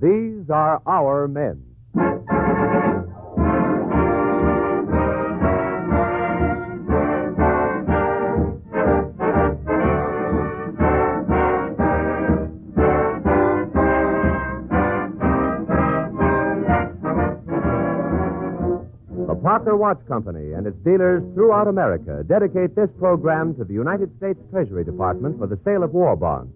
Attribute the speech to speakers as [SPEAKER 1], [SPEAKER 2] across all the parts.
[SPEAKER 1] These are our men. The Parker Watch Company and its dealers throughout America dedicate this program to the United States Treasury Department for the sale of war bonds.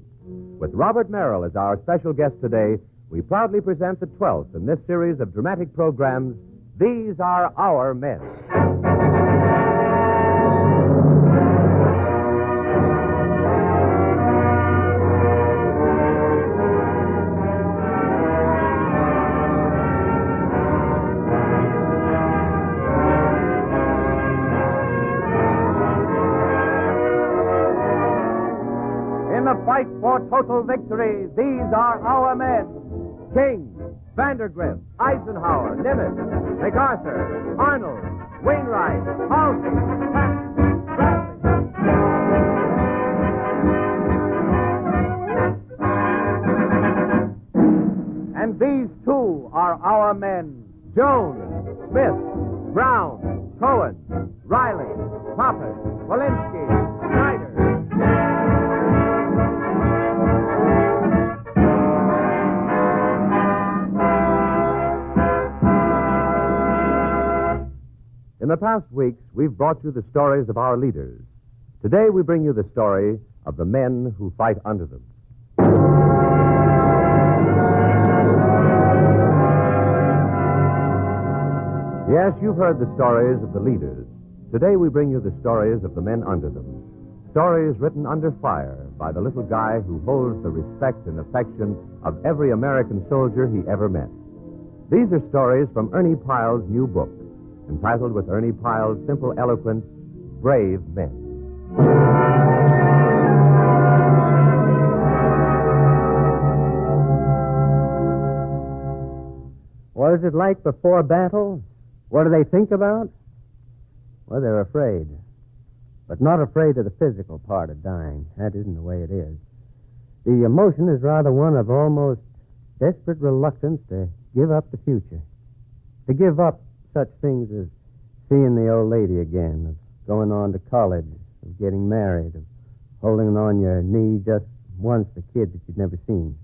[SPEAKER 1] With Robert Merrill as our special guest today, we proudly present the 12th in this series of dramatic programs, These Are Our Men. In the fight for total victory, these are our men. King, Vandergrift, Eisenhower, Nimitz, MacArthur, Arnold, Wainwright, Halsey, Patton, Bradley. And these, too, are our men. Jones, Smith, Brown, Cohen, Riley, Poppet, Walensky, Snyder. In the past weeks, we've brought you the stories of our leaders. Today, we bring you the story of the men who fight under them. Yes, you've heard the stories of the leaders. Today, we bring you the stories of the men under them. Stories written under fire by the little guy who holds the respect and affection of every American soldier he ever met. These are stories from Ernie Pyle's new book, entitled with Ernie Pyle's simple eloquence, Brave Men.
[SPEAKER 2] What is it like before battle? What do they think about? Well, they're afraid. But not afraid of the physical part of dying. That isn't the way it is. The emotion is rather one of almost desperate reluctance to give up the future. To give up such things as seeing the old lady again, of going on to college, of getting married, of holding on your knee just once the kid that you'd never seen,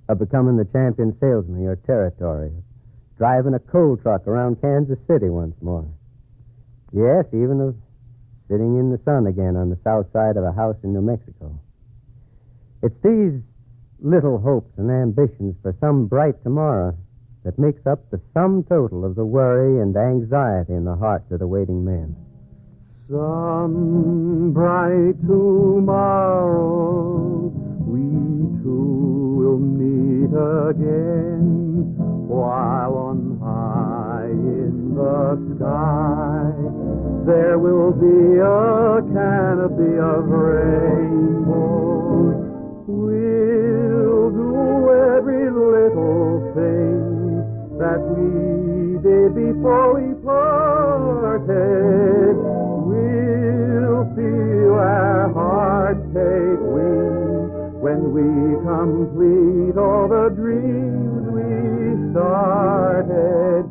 [SPEAKER 2] of becoming the champion salesman of your territory, of driving a coal truck around Kansas City once more. Yes, even of sitting in the sun again on the south side of a house in New Mexico. It's these little hopes and ambitions for some bright tomorrow that makes up the sum total of the worry and anxiety in the hearts of the waiting men.
[SPEAKER 3] Some bright tomorrow, we two will meet again, while on high in the sky there will be a canopy of rainbows. We'll do every little thing that we did before we parted. We'll feel our hearts take wing when we complete all the dreams we started.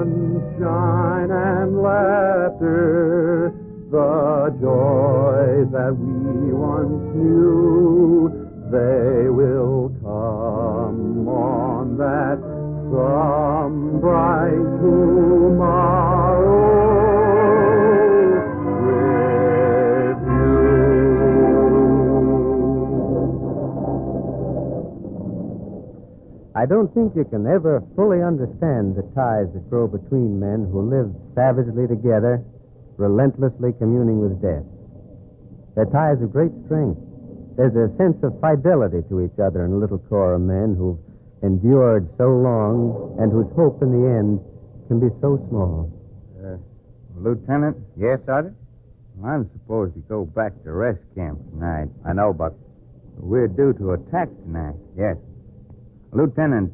[SPEAKER 3] Sunshine and laughter, the joys that we once knew, they will come on that some bright tomorrow with you.
[SPEAKER 2] I don't think you can ever fully understand the ties that grow between men who live savagely together, relentlessly communing with death. They're ties of great strength. There's a sense of fidelity to each other in a little corps of men who've endured so long and whose hope in the end can be so small.
[SPEAKER 4] Lieutenant? Yes, Sergeant? Well, I'm supposed to go back to rest camp tonight. I know, but we're due to attack tonight. Yes. Lieutenant,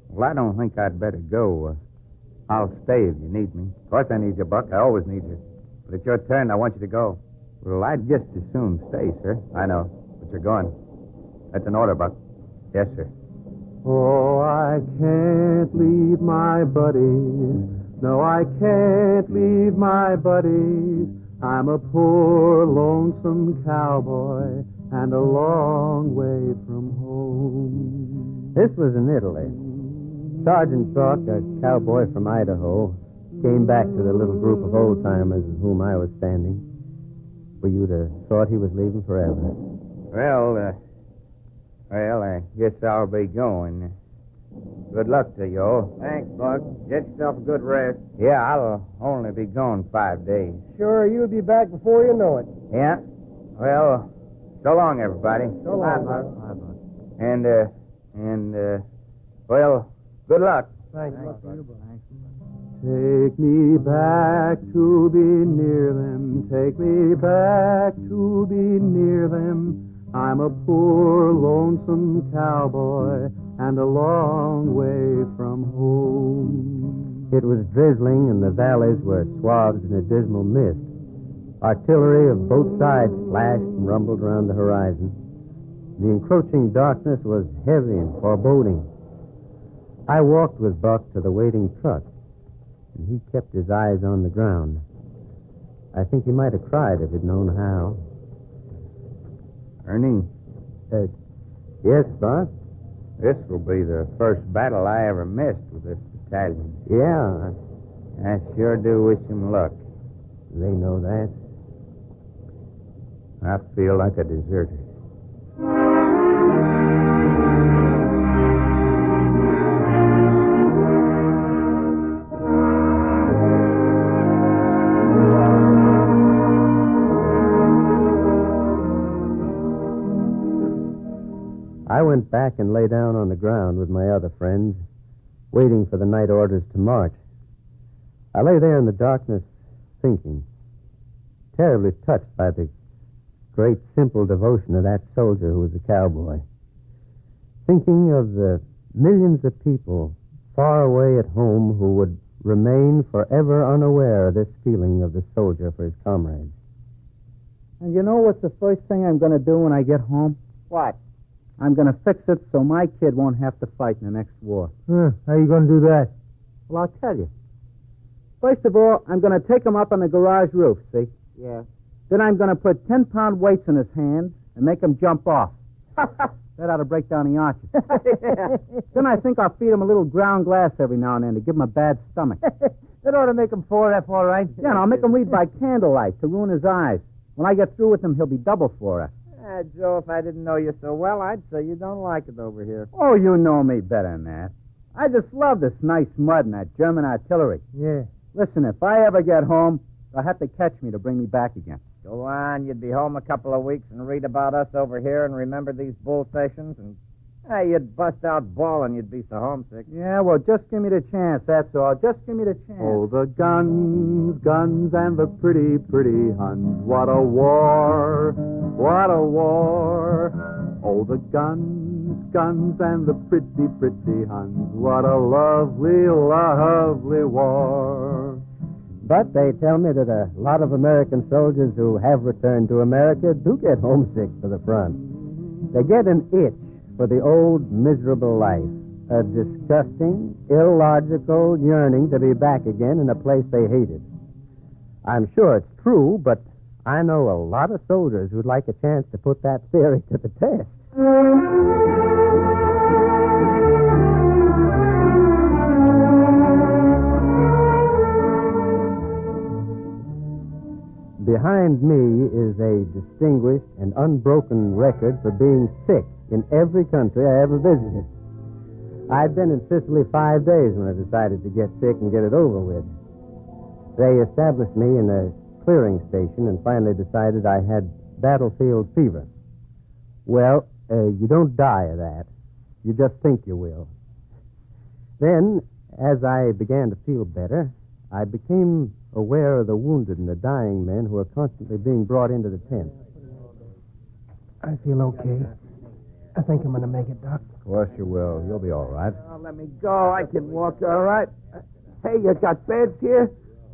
[SPEAKER 4] well, I don't think I'd better go. I'll stay if you need me. Of course I need you, Buck. I always need you. But it's your turn. I want you to go. Well, I'd just as soon stay, sir. I know. But you're going. That's an order, Buck. Yes, sir.
[SPEAKER 3] Oh, I can't leave my buddies. No, I can't leave my buddies. I'm a poor, lonesome cowboy and a long way from home.
[SPEAKER 2] This was in Italy. Sergeant Buck, a cowboy from Idaho, came back to the little group of old-timers with whom I was standing. Well, you'd have thought he was leaving forever.
[SPEAKER 4] Well, I guess I'll be going. Good luck to you all.
[SPEAKER 5] Thanks, Buck. Get yourself a good rest.
[SPEAKER 4] Yeah, I'll only be gone 5 days.
[SPEAKER 5] Sure, you'll be back before you know it.
[SPEAKER 4] Yeah? Well, so long, everybody.
[SPEAKER 5] So long, Buck.
[SPEAKER 4] Well, good luck.
[SPEAKER 5] Thanks.
[SPEAKER 3] Take me back to be near them. Take me back to be near them. I'm a poor, lonesome cowboy and a long way from home.
[SPEAKER 2] It was drizzling, and the valleys were swathed in a dismal mist. Artillery of both sides flashed and rumbled around the horizon. The encroaching darkness was heavy and foreboding. I walked with Buck to the waiting truck, and he kept his eyes on the ground. I think he might have cried if he'd known how.
[SPEAKER 4] Ernie,
[SPEAKER 2] Yes, Buck?
[SPEAKER 4] this will be the first battle I ever missed with this battalion.
[SPEAKER 2] Yeah,
[SPEAKER 4] I sure do wish him luck.
[SPEAKER 2] they know that.
[SPEAKER 4] I feel like a deserter.
[SPEAKER 2] I went back and lay down on the ground with my other friends, waiting for the night orders to march. I lay there in the darkness, thinking, terribly touched by the great simple devotion of that soldier who was a cowboy. Thinking of the millions of people far away at home who would remain forever unaware of this feeling of the soldier for his comrades.
[SPEAKER 5] And you know what's the first thing I'm going to do when I get home?
[SPEAKER 6] What?
[SPEAKER 5] I'm going to fix it so my kid won't have to fight in the next war.
[SPEAKER 2] How are you going to do that?
[SPEAKER 5] Well, I'll tell you. First of all, I'm going to take him up on the garage roof, see?
[SPEAKER 6] Yeah.
[SPEAKER 5] Then I'm going to put 10-pound weights in his hands and make him jump off. That ought to break down the arches. Then I think I'll feed him a little ground glass every now and then to give him a bad stomach.
[SPEAKER 6] That ought to make him 4F, all right.
[SPEAKER 5] Yeah, and I'll make him read by candlelight to ruin his eyes. When I get through with him, he'll be double 4F.
[SPEAKER 6] Joe, if I didn't know you so well, I'd say you don't like it over here.
[SPEAKER 5] Oh, you know me better than that. I just love this nice mud and that German artillery.
[SPEAKER 6] Yeah.
[SPEAKER 5] Listen, if I ever get home, they'll have to catch me to bring me back again.
[SPEAKER 6] Go on, you'd be home a couple of weeks and read about us over here and remember these bull sessions, and you'd bust out bawling. You'd be so homesick.
[SPEAKER 5] Yeah, well, just give me the chance, that's all. Just give me the chance.
[SPEAKER 3] Oh, the guns, guns, and the pretty, pretty Huns. What a war, what a war. Oh, the guns, guns, and the pretty, pretty Huns. What a lovely, lovely war.
[SPEAKER 2] But they tell me that a lot of American soldiers who have returned to America do get homesick for the front. They get an itch for the old, miserable life, a disgusting, illogical yearning to be back again in a place they hated. I'm sure it's true, but I know a lot of soldiers who'd like a chance to put that theory to the test. Behind me is a distinguished and unbroken record for being sick in every country I ever visited. I'd been in Sicily 5 days when I decided to get sick and get it over with. They established me in a clearing station and finally decided I had battlefield fever. Well, you don't die of that. You just think you will. Then, as I began to feel better, I became aware of the wounded and the dying men who are constantly being brought into the tent.
[SPEAKER 7] I feel okay. I think I'm going to make it, Doc.
[SPEAKER 1] Of course you will. You'll be all right.
[SPEAKER 6] Oh, let me go. I can walk all right. Hey, you got beds here?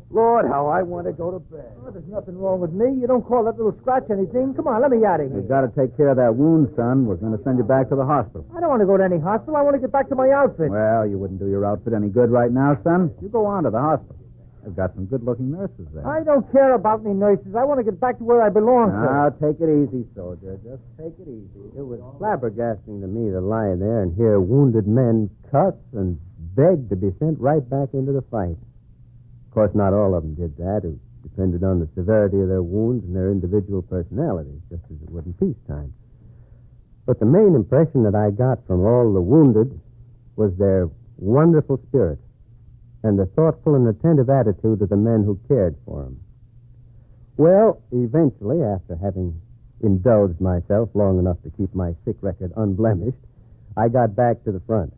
[SPEAKER 3] Lord, how I want to go to bed.
[SPEAKER 7] Oh, there's nothing wrong with me. You don't call that little scratch anything. Come on, let me out of here.
[SPEAKER 5] You've got to take care of that wound, son. We're going to send you back to the hospital.
[SPEAKER 7] I don't want to go to any hospital. I want to get back to my outfit.
[SPEAKER 5] Well, you wouldn't do your outfit any good right now, son. You go on to the hospital. They've got some good-looking nurses there.
[SPEAKER 7] I don't care about any nurses. I want to get back to where I belong.
[SPEAKER 2] Now, take it easy, soldier. Just take it easy. It was flabbergasting to me to lie there and hear wounded men cuss and beg to be sent right back into the fight. Of course, not all of them did that. It depended on the severity of their wounds and their individual personalities, just as it would in peacetime. But the main impression that I got from all the wounded was their wonderful spirit and the thoughtful and attentive attitude of the men who cared for them. Well, eventually, after having indulged myself long enough to keep my sick record unblemished, I got back to the front.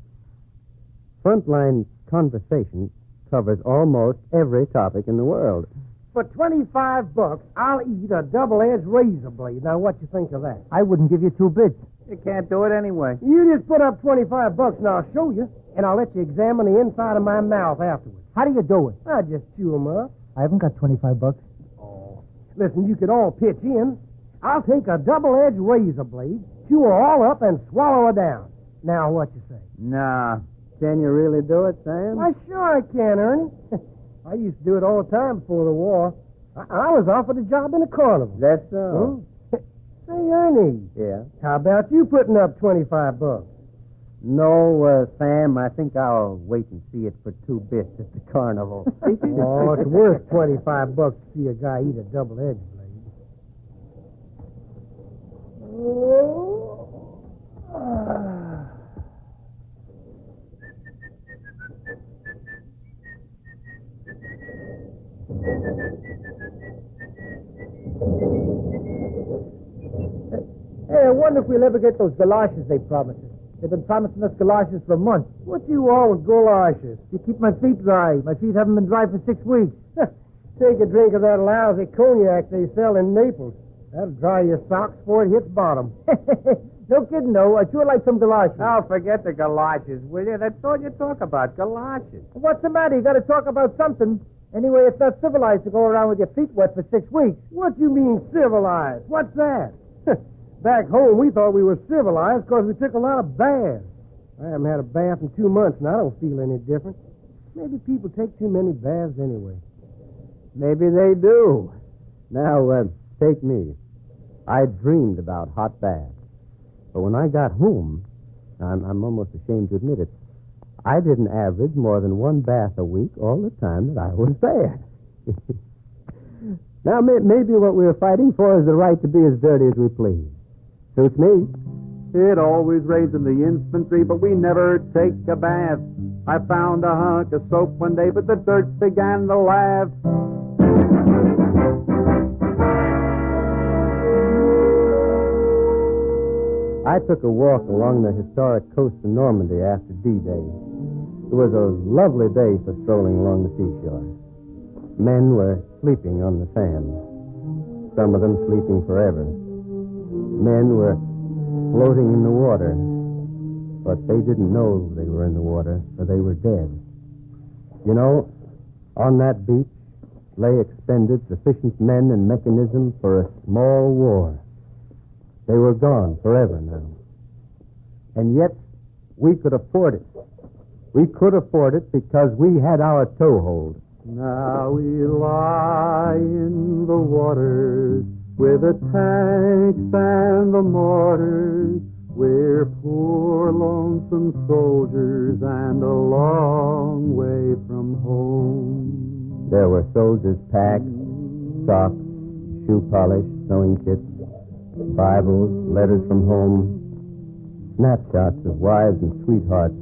[SPEAKER 2] Frontline conversation covers almost every topic in the world.
[SPEAKER 7] For $25, I'll eat a double-edged razor blade. Now, what you think of that? I wouldn't give you 2 bits.
[SPEAKER 5] You can't do it anyway.
[SPEAKER 7] You just put up $25 and I'll show you, and I'll let you examine the inside of my mouth afterwards. How do you do it? I just chew 'em up.
[SPEAKER 8] I haven't got $25.
[SPEAKER 7] Oh. Listen, you could all pitch in. I'll take a double-edged razor blade, chew her all up, and swallow her down. Now, what you say?
[SPEAKER 2] Nah. Can you really do it, Sam?
[SPEAKER 7] Why, sure I can, Ernie. I used to do it all the time before the war. I was offered a job in a carnival.
[SPEAKER 2] That's so.
[SPEAKER 7] Say, Ernie.
[SPEAKER 2] Yeah?
[SPEAKER 7] How about you putting up $25?
[SPEAKER 2] No, Sam, I think I'll wait and see it for 2 bits at the carnival.
[SPEAKER 7] Oh, it's worth $25 to see a guy eat a double-edged blade. Oh. Hey, I wonder if we'll ever get those galoshes they promised us. They've been promising us galoshes for months. What you all with galoshes? To keep my feet dry. My feet haven't been dry for 6 weeks. Take a drink of that lousy cognac they sell in Naples. That'll dry your socks before it hits bottom. No kidding, though. I'd sure like some galoshes.
[SPEAKER 4] Now, forget the galoshes, will you? That's all you talk about, galoshes.
[SPEAKER 7] What's the matter? You got to talk about something. Anyway, it's not civilized to go around with your feet wet for 6 weeks. What do you mean, civilized? What's that? Back home, we thought we were civilized because we took a lot of baths. I haven't had a bath in 2 months, and I don't feel any different. Maybe people take too many baths anyway.
[SPEAKER 2] Maybe they do. Now, take me. I dreamed about hot baths. But when I got home, I'm almost ashamed to admit it, I didn't average more than 1 bath a week all the time that I was there. Now, maybe what we were fighting for is the right to be as dirty as we please. Suits me.
[SPEAKER 3] It always rains in the infantry, but we never take a bath. I found a hunk of soap one day, but the dirt began to laugh.
[SPEAKER 2] I took a walk along the historic coast of Normandy after D-Day. It was a lovely day for strolling along the seashore. Men were sleeping on the sand, some of them sleeping forever. Men were floating in the water, but they didn't know they were in the water, for they were dead. You know, on that beach lay expended sufficient men and mechanism for a small war. They were gone forever now. And yet, we could afford it. We could afford it because we had our toehold.
[SPEAKER 3] Now we lie in the waters with the tanks and the mortars. We're poor lonesome soldiers and a long way from home.
[SPEAKER 2] There were soldiers' packs, socks, shoe polish, sewing kits, Bibles, letters from home, snapshots of wives and sweethearts.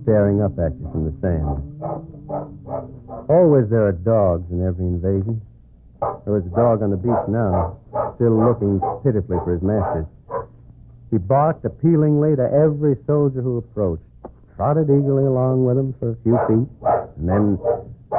[SPEAKER 2] Staring up at you from the sand. Always there are dogs in every invasion. There was a dog on the beach now, still looking pitifully for his masters. He barked appealingly to every soldier who approached, trotted eagerly along with them for a few feet, and then,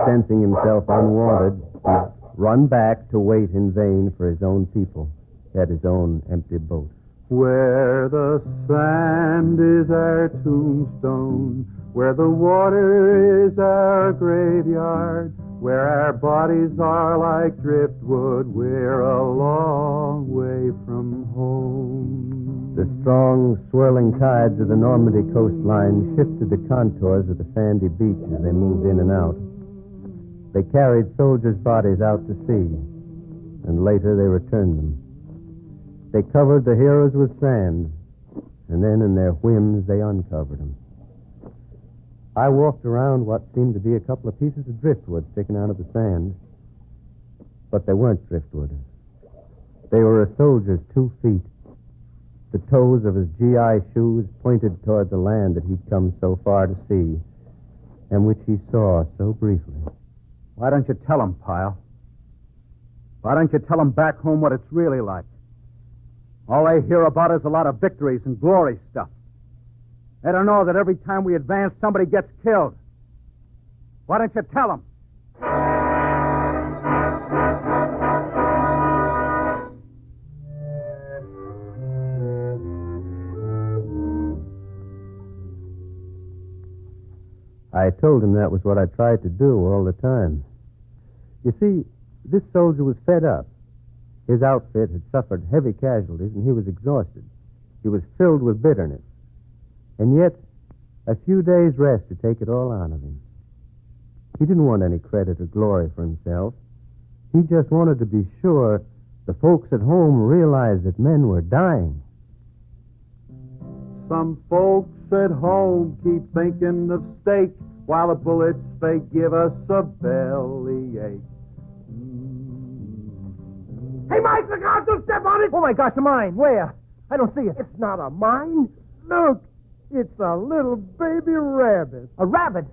[SPEAKER 2] sensing himself unwanted, he'd run back to wait in vain for his own people at his own empty boat.
[SPEAKER 3] Where the sand is our tombstone, where the water is our graveyard, where our bodies are like driftwood, we're a long way from home.
[SPEAKER 2] The strong, swirling tides of the Normandy coastline shifted the contours of the sandy beach as they moved in and out. They carried soldiers' bodies out to sea, and later they returned them. They covered the heroes with sand, and then in their whims they uncovered them. I walked around what seemed to be a couple of pieces of driftwood sticking out of the sand, but they weren't driftwood. They were a soldier's 2 feet. The toes of his GI shoes pointed toward the land that he'd come so far to see, and which he saw so briefly.
[SPEAKER 5] Why don't you tell them, Pyle? Why don't you tell them back home what it's really like? All they hear about is a lot of victories and glory stuff. They don't know that every time we advance, somebody gets killed. Why don't you tell them?
[SPEAKER 2] I told him that was what I tried to do all the time. You see, this soldier was fed up. His outfit had suffered heavy casualties, and he was exhausted. He was filled with bitterness. And yet, a few days' rest to take it all out of him. He didn't want any credit or glory for himself. He just wanted to be sure the folks at home realized that men were dying.
[SPEAKER 3] Some folks at home keep thinking of steak, while the bullets they give us a bellyache.
[SPEAKER 7] Hey, Mike, look out! Don't step on it! Oh, my gosh, a mine. Where? I don't see it. It's not a mine. Look, it's a little baby rabbit. A rabbit?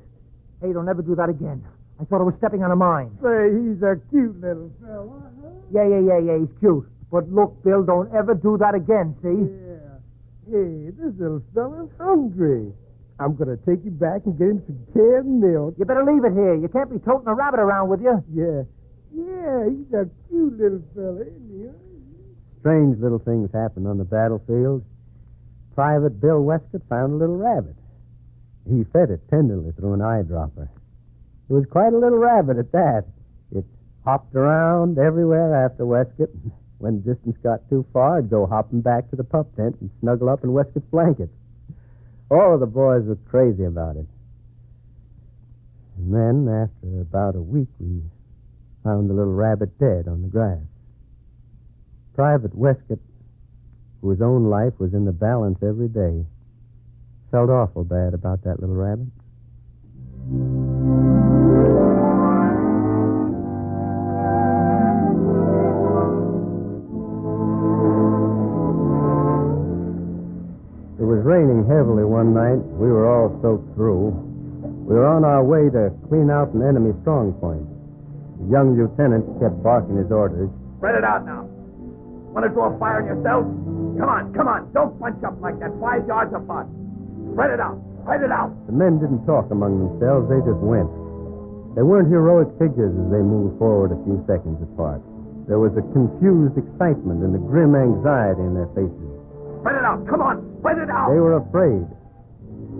[SPEAKER 7] Hey, don't ever do that again. I thought I was stepping on a mine.
[SPEAKER 3] Say, he's a cute little fella. Huh?
[SPEAKER 7] Yeah, he's cute. But look, Bill, don't ever do that again, see?
[SPEAKER 3] Yeah. Hey, this little fella's hungry. I'm going to take him back and get him some canned milk.
[SPEAKER 7] You better leave it here. You can't be toting a rabbit around with you.
[SPEAKER 3] Yeah, he's a cute little fella, isn't he?
[SPEAKER 2] Strange little things happened on the battlefield. Private Bill Westcott found a little rabbit. He fed it tenderly through an eyedropper. It was quite a little rabbit at that. It hopped around everywhere after Westcott. When the distance got too far, it'd go hopping back to the pup tent and snuggle up in Westcott's blanket. All of the boys were crazy about it. And then, after about a week, we found the little rabbit dead on the grass. Private Westcott, whose own life was in the balance every day, felt awful bad about that little rabbit. It was raining heavily one night. We were all soaked through. We were on our way to clean out an enemy strong point. The young lieutenant kept barking his orders.
[SPEAKER 6] Spread it out now. Want to do a fire on yourself? Come on. Don't bunch up like that. 5 yards apart. Spread it out.
[SPEAKER 2] The men didn't talk among themselves. They just went. They weren't heroic figures as they moved forward a few seconds apart. There was a confused excitement and a grim anxiety in their faces.
[SPEAKER 6] Spread it out. Come on. Spread it out.
[SPEAKER 2] They were afraid,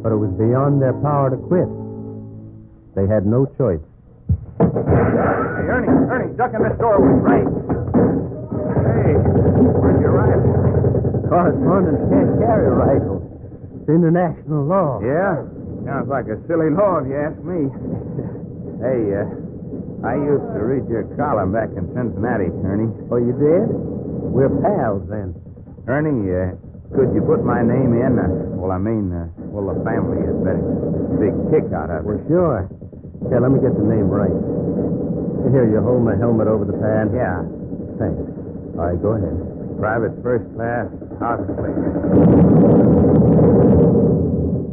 [SPEAKER 2] but it was beyond their power to quit. They had no choice.
[SPEAKER 6] Hey, Ernie, duck in this doorway. Right. Hey, where's your rifle?
[SPEAKER 2] Correspondents can't carry a rifle. It's international law.
[SPEAKER 4] Yeah? Sounds like a silly law, if you ask me. Hey, I used to read your column back in Cincinnati, Ernie.
[SPEAKER 2] Oh, you did? We're pals, then.
[SPEAKER 4] Ernie, could you put my name in? Well, the family had better big kick out of it.
[SPEAKER 2] Well, sure. Here, let me get the name right. Here, you hold my helmet over the pad.
[SPEAKER 4] Yeah.
[SPEAKER 2] Thanks. All right, go ahead.
[SPEAKER 4] Private First Class House Place.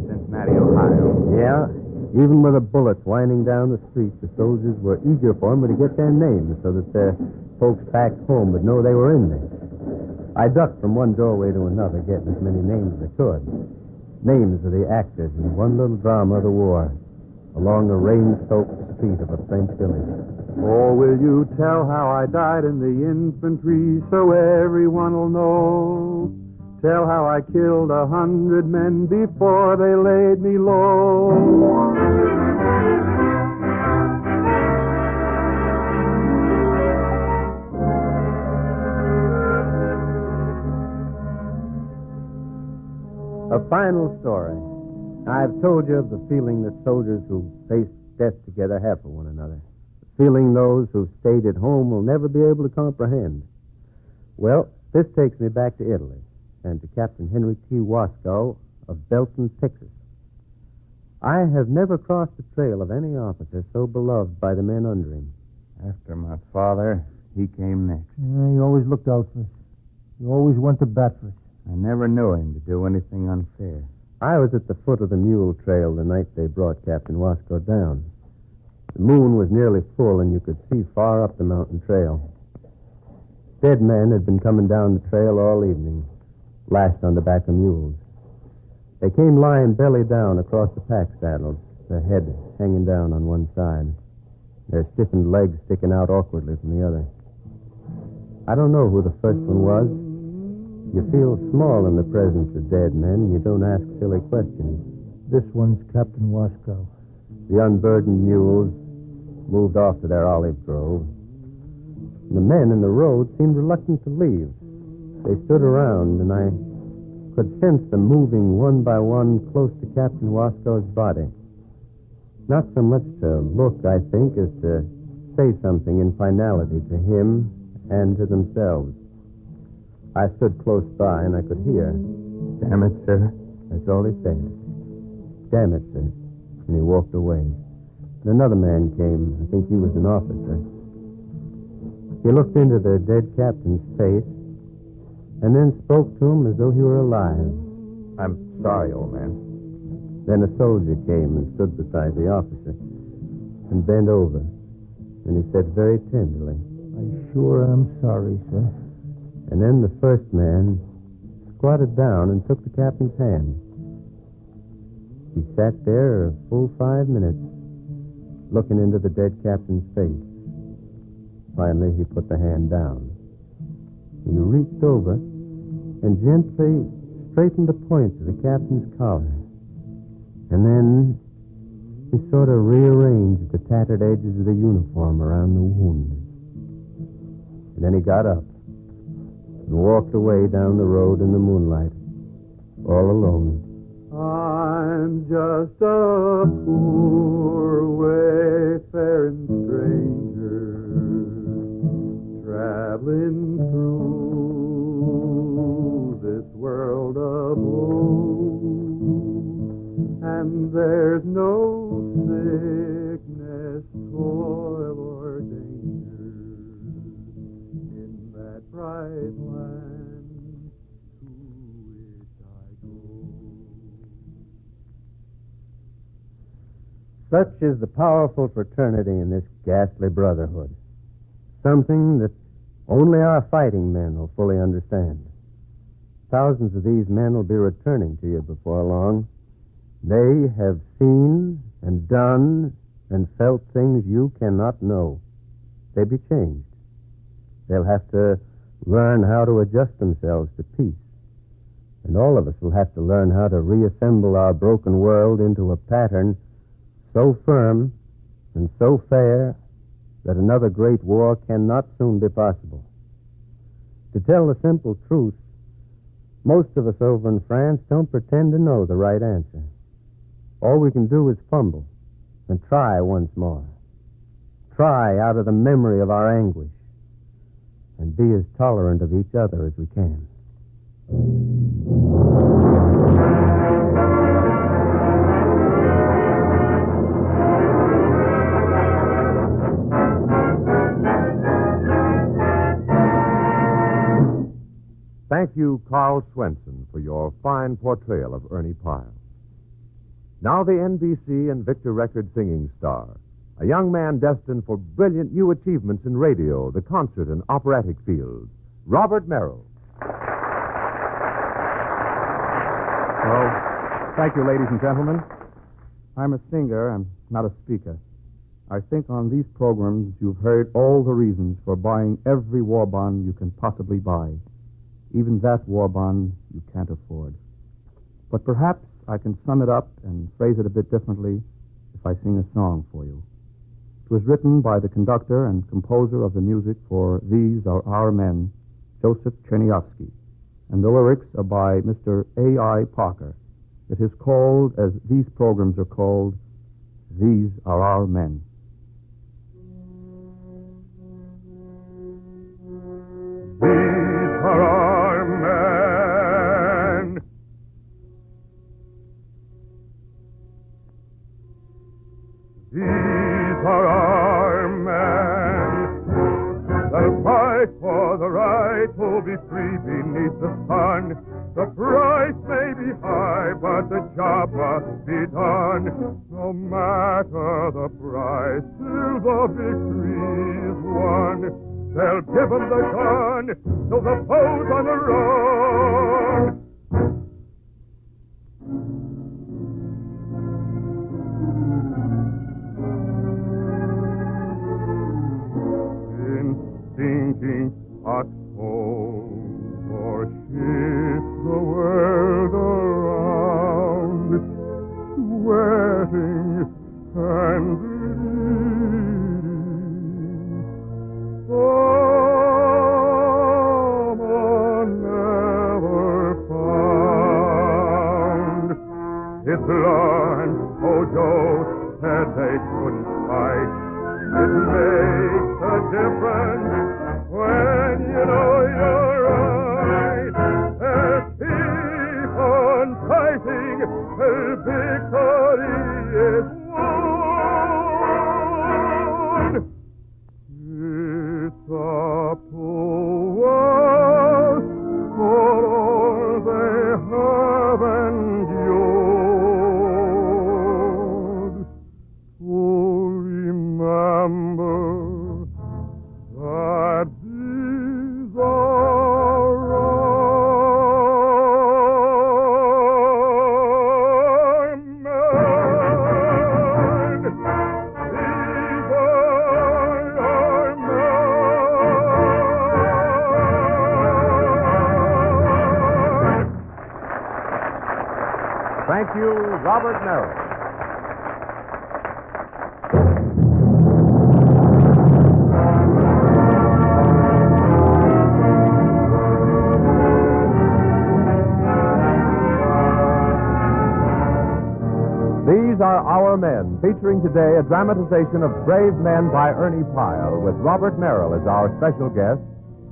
[SPEAKER 4] Cincinnati, Ohio.
[SPEAKER 2] Yeah. Even with the bullets winding down the street, the soldiers were eager for me to get their names so that their folks back home would know they were in there. I ducked from one doorway to another, getting as many names as I could. Names of the actors in one little drama of the war, along the rain-soaked street of a French village.
[SPEAKER 3] Oh, will you tell how I died in the infantry so everyone will know? Tell how I killed 100 men before they laid me low.
[SPEAKER 2] A final story. I've told you of the feeling that soldiers who face death together have for one another. The feeling those who've stayed at home will never be able to comprehend. Well, this takes me back to Italy and to Captain Henry T. Wasco of Belton, Texas. I have never crossed the trail of any officer so beloved by the men under him.
[SPEAKER 4] After my father, he came next.
[SPEAKER 7] Yeah, he always looked out for us. He always went to bat for us.
[SPEAKER 4] I never knew him to do anything unfair.
[SPEAKER 2] I was at the foot of the mule trail the night they brought Captain Wasco down. The moon was nearly full, and you could see far up the mountain trail. Dead men had been coming down the trail all evening, lashed on the back of mules. They came lying belly down across the pack saddles, their head hanging down on one side, their stiffened legs sticking out awkwardly from the other. I don't know who the first one was. You feel small in the presence of dead men, and you don't ask silly questions.
[SPEAKER 7] This one's Captain Wasco.
[SPEAKER 2] The unburdened mules moved off to their olive grove. The men in the road seemed reluctant to leave. They stood around, and I could sense them moving one by one close to Captain Wasco's body. Not so much to look, I think, as to say something in finality to him and to themselves. I stood close by, and I could hear.
[SPEAKER 4] Damn it, sir.
[SPEAKER 2] That's all he said. Damn it, sir. And he walked away. And another man came. I think he was an officer. He looked into the dead captain's face and then spoke to him as though he were alive.
[SPEAKER 4] I'm sorry, old man.
[SPEAKER 2] Then a soldier came and stood beside the officer and bent over. And he said very tenderly,
[SPEAKER 7] I sure am sorry, sir.
[SPEAKER 2] And then the first man squatted down and took the captain's hand. He sat there a full 5 minutes, looking into the dead captain's face. Finally, he put the hand down. He reached over and gently straightened the points of the captain's collar. And then he sort of rearranged the tattered edges of the uniform around the wound. And then he got up and walked away down the road in the moonlight, all alone.
[SPEAKER 3] I'm just a poor wayfaring stranger, traveling through this world of woe, and there's no sickness, toil, or danger in that bright land to which I go.
[SPEAKER 2] Such is the powerful fraternity in this ghastly brotherhood. Something that only our fighting men will fully understand. Thousands of these men will be returning to you before long. They have seen and done and felt things you cannot know. They be changed. They'll have to learn how to adjust themselves to peace. And all of us will have to learn how to reassemble our broken world into a pattern so firm and so fair that another great war cannot soon be possible. To tell the simple truth, most of us over in France don't pretend to know the right answer. All we can do is fumble and try once more. Try out of the memory of our anguish and be as tolerant of each other as we can.
[SPEAKER 1] Thank you, Carl Swenson, for your fine portrayal of Ernie Pyle. Now the NBC and Victor Record singing star, a young man destined for brilliant new achievements in radio, the concert, and operatic fields, Robert Merrill.
[SPEAKER 5] Well, thank you, ladies and gentlemen. I'm a singer. I'm not a speaker. I think on these programs you've heard all the reasons for buying every war bond you can possibly buy, even that war bond you can't afford. But perhaps I can sum it up and phrase it a bit differently if I sing a song for you. It was written by the conductor and composer of the music for These Are Our Men, Joseph Chernyavsky, and the lyrics are by Mr. A.I. Parker. It is called, as these programs are called, These Are Our Men.
[SPEAKER 3] These are our men. These are our men. They'll fight for the right to be free beneath the sun. The price may be high, but the job must be done. No matter the price, till the victory is won. They'll give 'em the gun, so the foe's on the run. In stinking hot cold, or shift the world around, sweating and bleeding. Someone never found. His lunch, Joe said they couldn't fight. It makes a difference when you know you're right. And keep on fighting till victory is won. It's up to us for all they have endured to remember that these are our men. These are our men.
[SPEAKER 1] Thank you, Robert Merrill. These are Our Men, featuring today a dramatization of Brave Men by Ernie Pyle, with Robert Merrill as our special guest,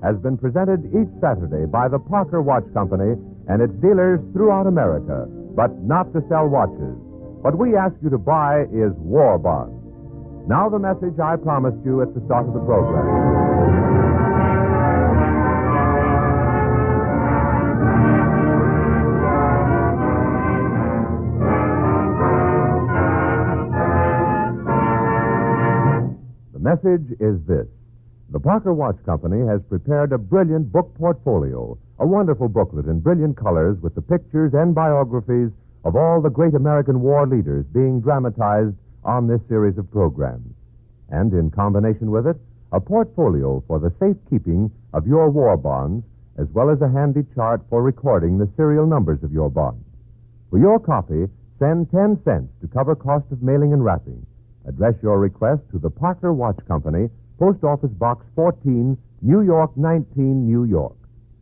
[SPEAKER 1] has been presented each Saturday by the Parker Watch Company and its dealers throughout America, but not to sell watches. What we ask you to buy is war bonds. Now the message I promised you at the start of the program. The message is this. The Parker Watch Company has prepared a brilliant book portfolio, a wonderful booklet in brilliant colors with the pictures and biographies of all the great American war leaders being dramatized on this series of programs. And in combination with it, a portfolio for the safekeeping of your war bonds, as well as a handy chart for recording the serial numbers of your bonds. For your copy, send 10 cents to cover cost of mailing and wrapping. Address your request to the Parker Watch Company, Post Office Box 14, New York 19, New York.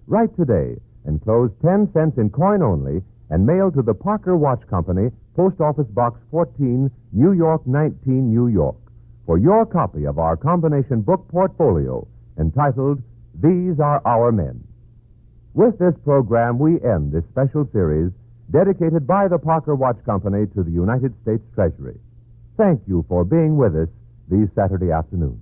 [SPEAKER 1] Write today, enclose 10 cents in coin only, and mail to the Parker Watch Company, Post Office Box 14, New York 19, New York, for your copy of our combination book portfolio entitled These Are Our Men. With this program, we end this special series dedicated by the Parker Watch Company to the United States Treasury. Thank you for being with us these Saturday afternoons.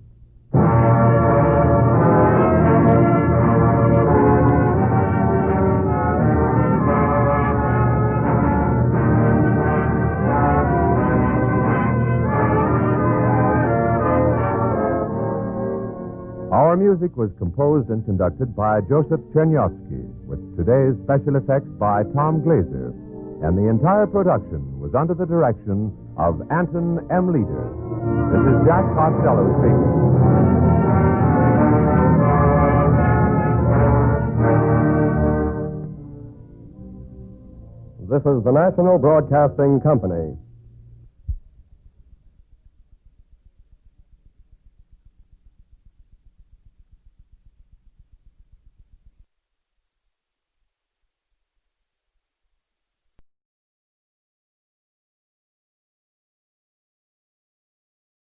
[SPEAKER 1] music was composed and conducted by Joseph Chernyavsky, with today's special effects by Tom Glazer, and the entire production was under the direction of Anton M. Leader. This is Jack Costello speaking.
[SPEAKER 8] This is the National Broadcasting Company.